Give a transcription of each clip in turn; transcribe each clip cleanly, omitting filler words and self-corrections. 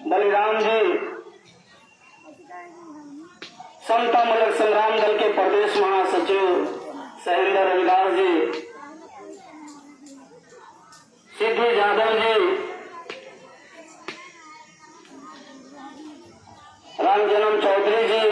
बलिराम जी, समतामूलक संग्राम दल के प्रदेश महासचिव शैलेंद्र रविदास जी, सिद्धि यादव जी, रामजन्म चौधरी जी,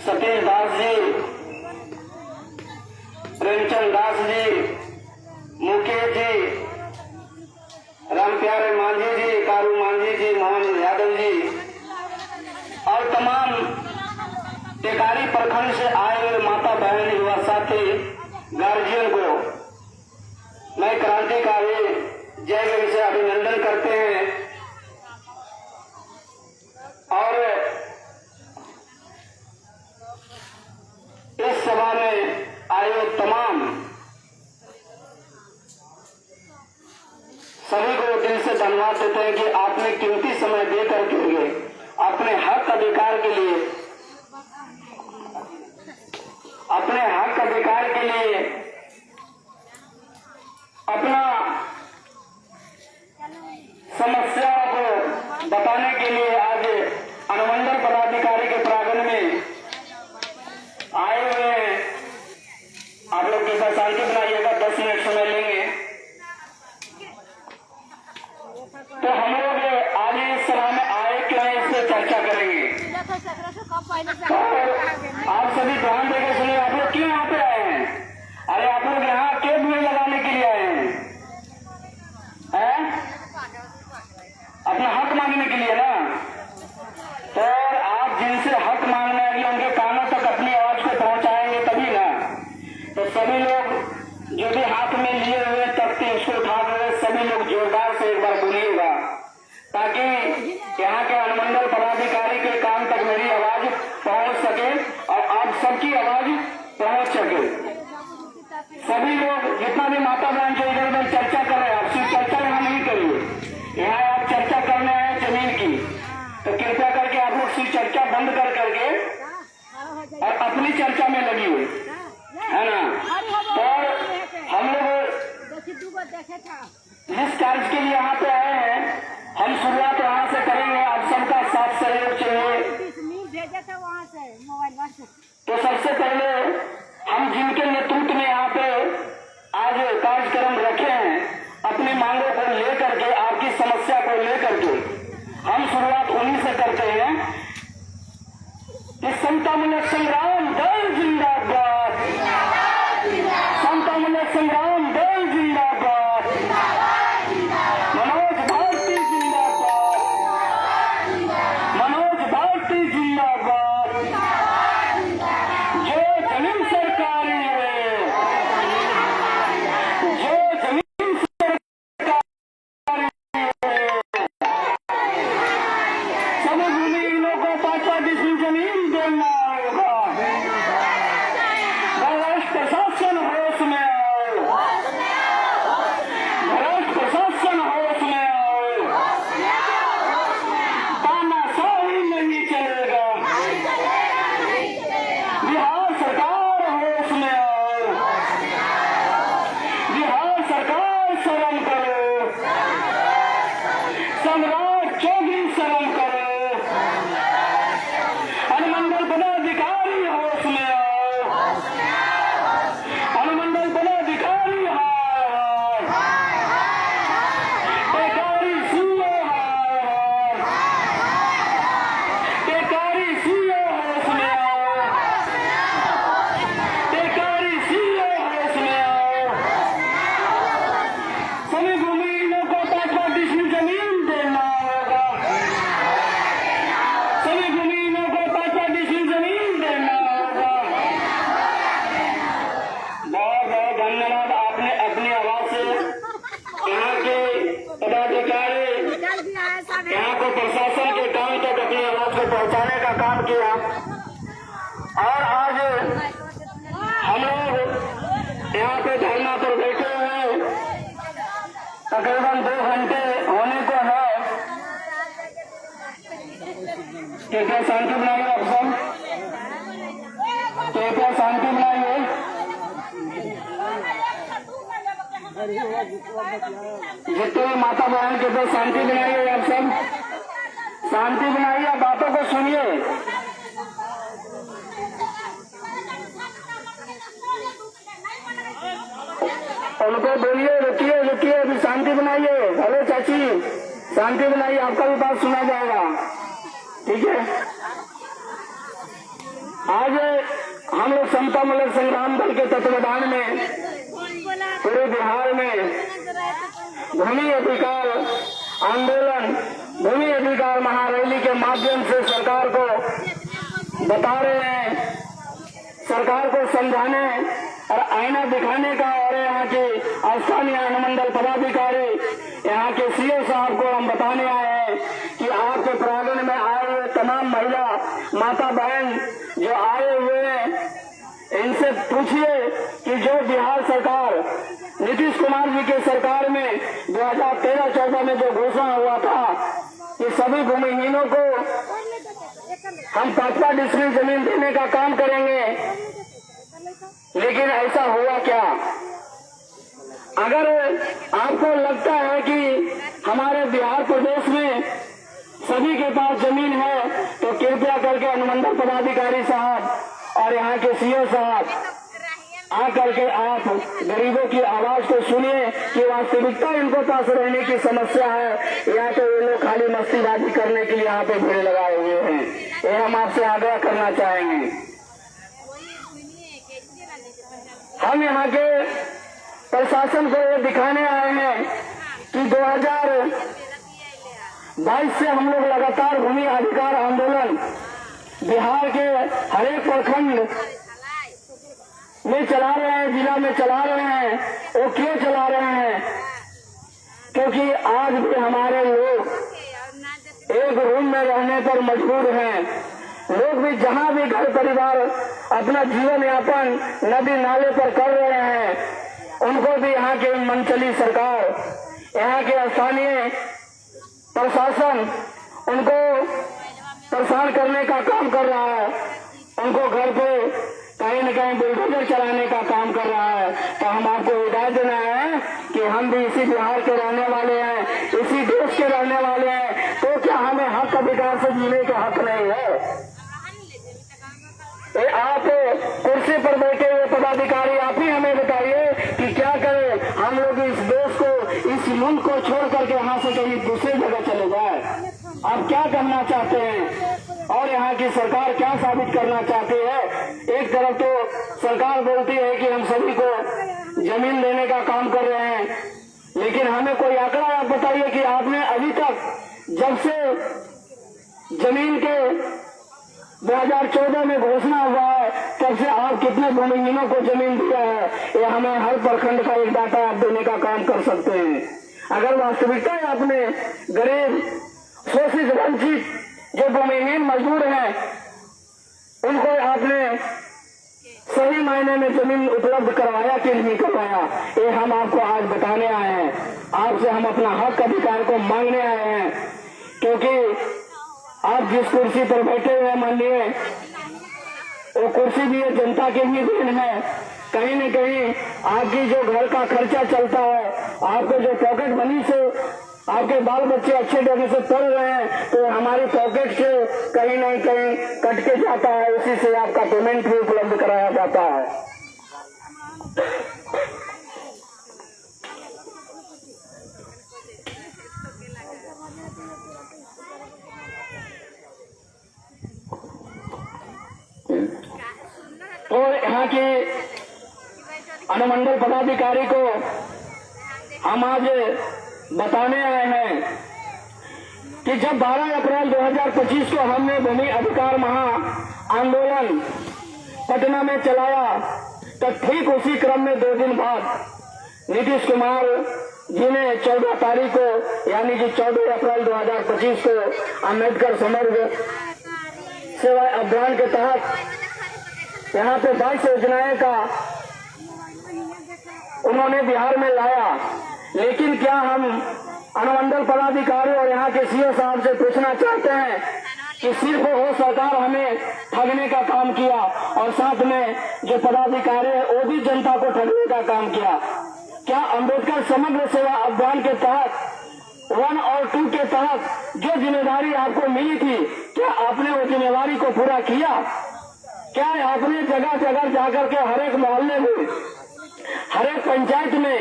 सतीश दास जी, प्रेमचंद दास जी, मुकेश जी, रामप्यारे मांझी जी, कारू मांझी जी, मोहन यादव जी और तमाम टेकारी प्रखंड से आए हुए माता बहन युवा साथी गार्जियन को मैं क्रांतिकारी जय गण से अभिनंदन करते हैं। और इस सभा में आए हुए तमाम सभी को दिल से धन्यवाद देते हैं कि आपने कीमती समय देकर के लिए अपने हक अधिकार के लिए अपना समस्याओं को बताने के लिए आज अनुमंडल पदाधिकारी के प्रांगण में आए हुए हैं। आप लोग कृपया शांति बनाइएगा, 10 मिनट समय लेंगे। तो हम लोग आज इस सभा में आए क्यों है, इस पर चर्चा करेंगे। तो आप सभी ध्यान देकर सुनिए, आप लोग क्यों यहाँ पे आए हैं? अरे आप लोग यहाँ क्यों भीड़ लगाने के लिए आए हैं? अपना हक मांगने के लिए ना। तो आप जिनसे हक मांगने के लिए उनके कानों तक अपनी आवाज को पहुंचाएंगे तभी ना। तो सभी लोग जो भी हाथ में लिए हुए तख्ती उसको उठा हुए सभी लोग जोरदार से एक बार बोलिएगा, ताकि यहाँ के अनुमंडल पदाधिकारी के कान तक मेरी आवाज पहुंच सके और आप सबकी आवाज पहुंच सके। सभी लोग जितना भी माता बहन जो इधर उधर चर्चा कर रहे हैं, आप सिर्फ चर्चा यहाँ नहीं करिए, यहाँ आप चर्चा करने हैं जमीन की। तो कृपया करके आप लोग सिर्फ चर्चा बंद कर करके और अपनी चर्चा में लगी हुई है ना। तो हम लोग जिस कार्य के लिए यहाँ पे आए हैं, हम शुरुआत यहाँ से करेंगे। आप सबका साथ सहयोग चाहिए। तो सबसे पहले हम जिनके नेतृत्व में यहाँ पे आज कार्यक्रम रखे हैं, अपनी मांगों को लेकर के, आपकी समस्या को लेकर के हम शुरुआत उन्हीं से करते हैं। इस समतामूलक संग्राम दल जिंदाबाद, समतामूलक संग्राम दल जिंदाबाद, मनोज भारती जिंदाबाद, मनोज भारती जिंदाबाद। जो जमीन सरकारी है, जो जमीन सरकारी है, सभी भूमिहीनों को 5-5 डिसमिल जमीन देना होगा। भ्रष्ट प्रशासन होश में आओ, भ्रष्ट प्रशासन होश में आओ, तानाशाही नहीं चलेगा। बिहार सरकार होश में आओ, बिहार सरकार शर्म करो, सम्राट चौधरी शर्म करो, अनुमंडल पदाधिकारी होश में आओ, अनुमंडल पदाधिकारी हाय टेकारी सीओ हाय, टेकारी सीओ होश में आओ, टेकारी सीओ होश में आओ। सभी भूमिहीनों को 5-5 डिसमिल जमीन देना होगा, सभी भूमिहीनों को 5-5 डिसमिल जमीन देना होगा। बहुत बहुत धन्यवाद। आपने अपनी आवाज से यहाँ के पदाधिकारी, यहाँ को प्रशासन के काम तक अपनी आवाज को पहुँचाने का काम किया। और आज हम लोग यहाँ पे धरना पर बैठे हुए हैं, तकरीबन 2 घंटे होने को है। कृपया शांति बनाइए, आप सब कृपया शांति बनाइए। जितने वातावरण के पे शांति बनाइए, आप सब शांति बनाइए, बातों को सुनिए। उनको बोलिए रुकिए रुकिए, अभी शांति बनाइए। हेलो चाची, शांति बनाइए, आपका भी बात सुना जाएगा, ठीक है। आज हम लोग समता मूलक संग्राम दल के तत्वाधान में पूरे बिहार में भूमि अधिकार आंदोलन, भूमि अधिकार महारैली के माध्यम से सरकार को बता रहे हैं, सरकार को समझाने और आईना दिखाने का। और यहाँ के स्थानीय अनुमंडल पदाधिकारी, यहाँ के सीओ साहब को हम बताने आए हैं कि आपके प्रांगण में आए हुए तमाम महिला माता बहन जो आए हुए हैं, इनसे पूछिए कि जो बिहार सरकार नीतीश कुमार जी के सरकार में 2013-14 में जो घोषणा हुआ था कि सभी भूमिहीनों को हम 5 डिस्ट्रिक्ट जमीन देने का काम करेंगे, लेकिन ऐसा हुआ क्या? अगर आपको लगता है कि हमारे बिहार प्रदेश में सभी के पास जमीन है, तो कृपया करके अनुमंडल पदाधिकारी साहब और यहाँ के सीओ साहब आकर के आप गरीबों की आवाज को सुनिए कि वास्तविकता इनको पास रहने की समस्या है, या तो ये लोग खाली मस्तीबाजी करने के लिए यहाँ पे भीड़ लगाए हुए हैं। ये हम आपसे आग्रह करना चाहेंगे। हम यहाँ के प्रशासन को ये दिखाने आए हैं कि 2022 से हम लोग लगातार भूमि अधिकार आंदोलन बिहार के हर एक प्रखंड में चला रहे हैं, जिला में चला रहे हैं। वो क्यों चला रहे हैं? क्योंकि आज भी हमारे लोग एक रूम में रहने पर मजबूर हैं। लोग भी जहां भी घर परिवार अपना जीवन यापन नदी नाले पर कर रहे हैं, उनको भी यहाँ के मनचली सरकार, यहाँ के स्थानीय प्रशासन उनको परेशान करने का काम कर रहा है। उनको घर पे कहीं न कहीं बुलडोजर चलाने का काम कर रहा है। तो हम आपको हिदायत देना है कि हम भी इसी बिहार के रहने वाले हैं, इसी देश के रहने वाले हैं, तो क्या हमें हक अधिकार से जीने का हक नहीं है? आप कुर्सी पर बैठे हुए पदाधिकारी, आप ही हमें बताइए कि क्या करें हम लोग इस देश को, इस मुल्क को छोड़ करके यहाँ से कहीं दूसरी जगह चले जाए। आप क्या करना चाहते हैं और यहाँ की सरकार क्या साबित करना चाहती है? एक तरफ तो सरकार बोलती है कि हम सभी को जमीन देने का काम कर रहे हैं, लेकिन हमें कोई आंकड़ा आप बताइए कि आपने अभी तक जब से जमीन के 2014 में घोषणा हुआ है तब से आप कितने भूमिहीनों को जमीन दिया है? ये हमें हर प्रखंड का एक डाटा आप देने का काम कर सकते हैं। अगर वास्तविकता है आपने गरीब शोषित वंचित जो भूमिहीन मजदूर हैं उनको आपने सही मायने में जमीन उपलब्ध करवाया कि नहीं करवाया, ये हम आपको आज बताने आए हैं। आपसे हम अपना हक अधिकार को मांगने आए हैं, क्योंकि आप जिस कुर्सी पर बैठे हुए माननीय, वो कुर्सी भी जनता के ही देन है। कहीं न कहीं आपकी जो घर का खर्चा चलता है, आपको जो पॉकेट मनी से आपके बाल बच्चे अच्छे ढंग से पढ़ रहे हैं, तो हमारी पॉकेट से कहीं न कहीं कट के जाता है, उसी से आपका पेमेंट भी उपलब्ध कराया जाता है। तो यहाँ के अनुमंडल पदाधिकारी को हम आज बताने आए हैं कि जब 12 अप्रैल 2025 को हमने भूमि अधिकार महा आंदोलन पटना में चलाया, तो ठीक उसी क्रम में 2 दिन बाद नीतीश कुमार जी ने 14 तारीख को यानी कि 14 अप्रैल 2025 को अम्बेडकर समग्र सेवा अभियान के तहत यहाँ पे 22 योजनाएं का उन्होंने बिहार में लाया। लेकिन क्या हम अनुमंडल पदाधिकारी और यहाँ के सीओ साहब से पूछना चाहते हैं कि सिर्फ वो सरकार हमें ठगने का काम किया और साथ में जो पदाधिकारी है वो भी जनता को ठगने का काम किया? क्या अम्बेडकर समग्र सेवा अभियान के तहत 1 और 2 के तहत जो जिम्मेदारी आपको मिली थी, क्या आपने वो जिम्मेदारी को पूरा किया? क्या आपने जगह जगह जाकर के हर एक मोहल्ले में, हर एक पंचायत में,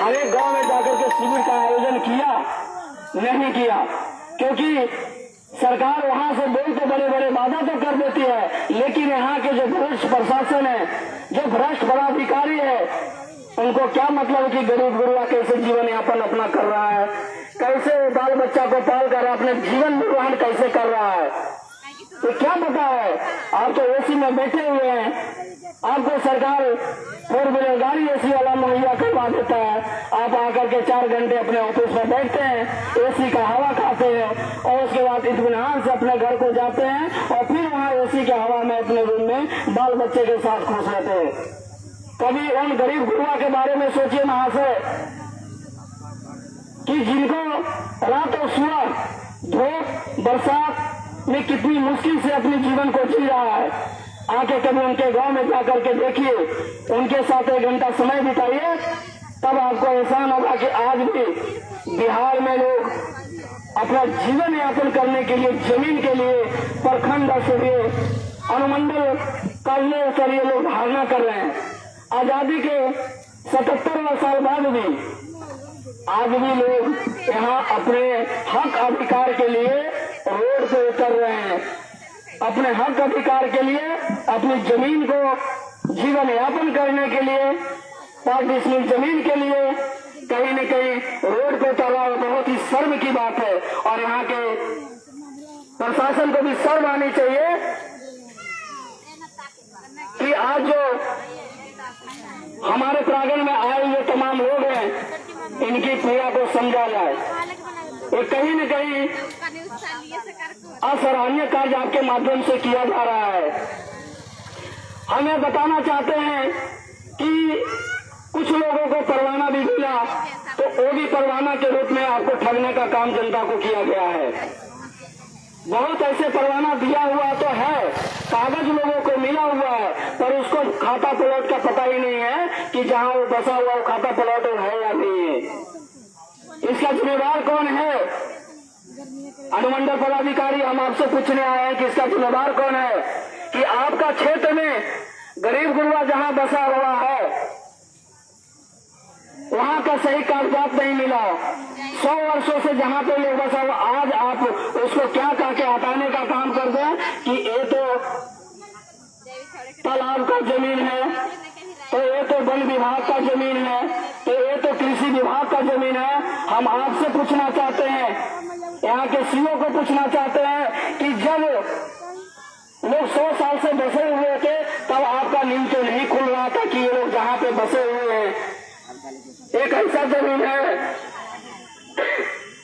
हर एक गांव में जाकर के शिविर का आयोजन किया? नहीं किया, क्योंकि सरकार वहां से बोल तो बड़े बड़े वादा तो कर देती है, लेकिन यहाँ के जो भ्रष्ट प्रशासन है, जो भ्रष्ट पदाधिकारी है, उनको क्या मतलब कि गरीब गुरुआ कैसे जीवन यापन अपना कर रहा है, कैसे बाल बच्चा को पाल कर अपने जीवन निर्वहन कैसे कर रहा है, तो क्या पता है? आप तो एसी में बैठे हुए हैं, आपको सरकार 4 व्हीलर गाड़ी एसी वाला मुहैया करवा देता है, आप आकर के 4 घंटे अपने ऑफिस में बैठते हैं, एसी का हवा खाते हैं और उसके बाद इत्मीनान से अपने घर को जाते हैं और फिर वहाँ एसी के हवा में अपने रूम में बाल बच्चे के साथ खुश रहते हैं। कभी उन गरीब गुरुआ के बारे में सोचिए महाशय कि जिनको रात और सुबह धूप बरसात में कितनी मुश्किल से अपने जीवन को जी रहा है, आके कभी उनके गांव में जाकर के देखिए, उनके साथ 1 घंटा समय बिताइए, तब आपको एहसान होगा कि आज भी बिहार में लोग अपना जीवन यापन करने के लिए, जमीन के लिए प्रखंड स्तरीय, अनुमंडल करने स्तरीय लोग धारणा कर रहे हैं। आजादी के 77वें साल बाद भी आज भी लोग यहाँ अपने हक अधिकार के लिए रोड पे उतर रहे हैं, अपने हक अधिकार के लिए, अपनी जमीन को जीवन यापन करने के लिए, 5 डिसमिल जमीन के लिए कहीं न कहीं रोड पे उतर रहा है। बहुत ही शर्म की बात है और यहाँ के प्रशासन को भी शर्म आनी चाहिए कि आज जो हमारे प्रांगण में आए हुए तमाम लोग हैं, इनकी पीड़ा को समझा जाए। ये कहीं न कहीं असराहनीय कार्य आपके माध्यम से किया जा रहा है। हम ये बताना चाहते हैं कि कुछ लोगों को परवाना भी मिला, तो वो भी परवाना के रूप में आपको ठगने का काम जनता को किया गया है। बहुत ऐसे परवाना दिया हुआ तो है, कागज लोगों को मिला हुआ है, पर उसको खाता प्लॉट का पता ही नहीं है कि जहां वो बसा हुआ वो खाता प्लॉट है या नहीं है। इसका जिम्मेदार कौन है? अनुमंडल पदाधिकारी, हम आपसे पूछने आए हैं कि इसका जिम्मेदार कौन है कि आपका क्षेत्र में गरीब गुरुआ जहां बसा हुआ है वहां का सही कागजात नहीं मिला, 100 वर्षों से जहां पे लोग बसा हुआ, आज आप उसको क्या कह के हटाने का काम कर दें कि ये तो तालाब का जमीन है, तो ये तो वन विभाग का जमीन है, तो ये तो कृषि विभाग का जमीन है। हम आपसे पूछना चाहते हैं, यहाँ के सीओ को पूछना चाहते हैं कि जब लोग 100 साल से बसे हुए थे तब आपका नींद तो नहीं खुल रहा था कि ये लोग जहाँ पे बसे हुए हैं एक ऐसा जमीन है,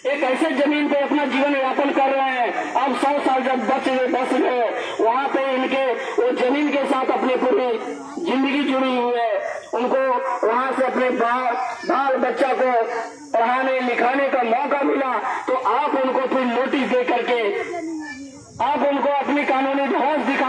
एक ऐसे जमीन पे अपना जीवन यापन कर रहे हैं। अब 100 साल जब बस गए वहाँ पे इनके वो जमीन के साथ अपनी पूरी जिंदगी जुड़ी हुई है, उनको वहाँ से अपने बाल बच्चा को पढ़ाने लिखाने का मौका मिला, तो आप उनको फिर नोटिस दे करके आप उनको अपनी कानूनी धौंस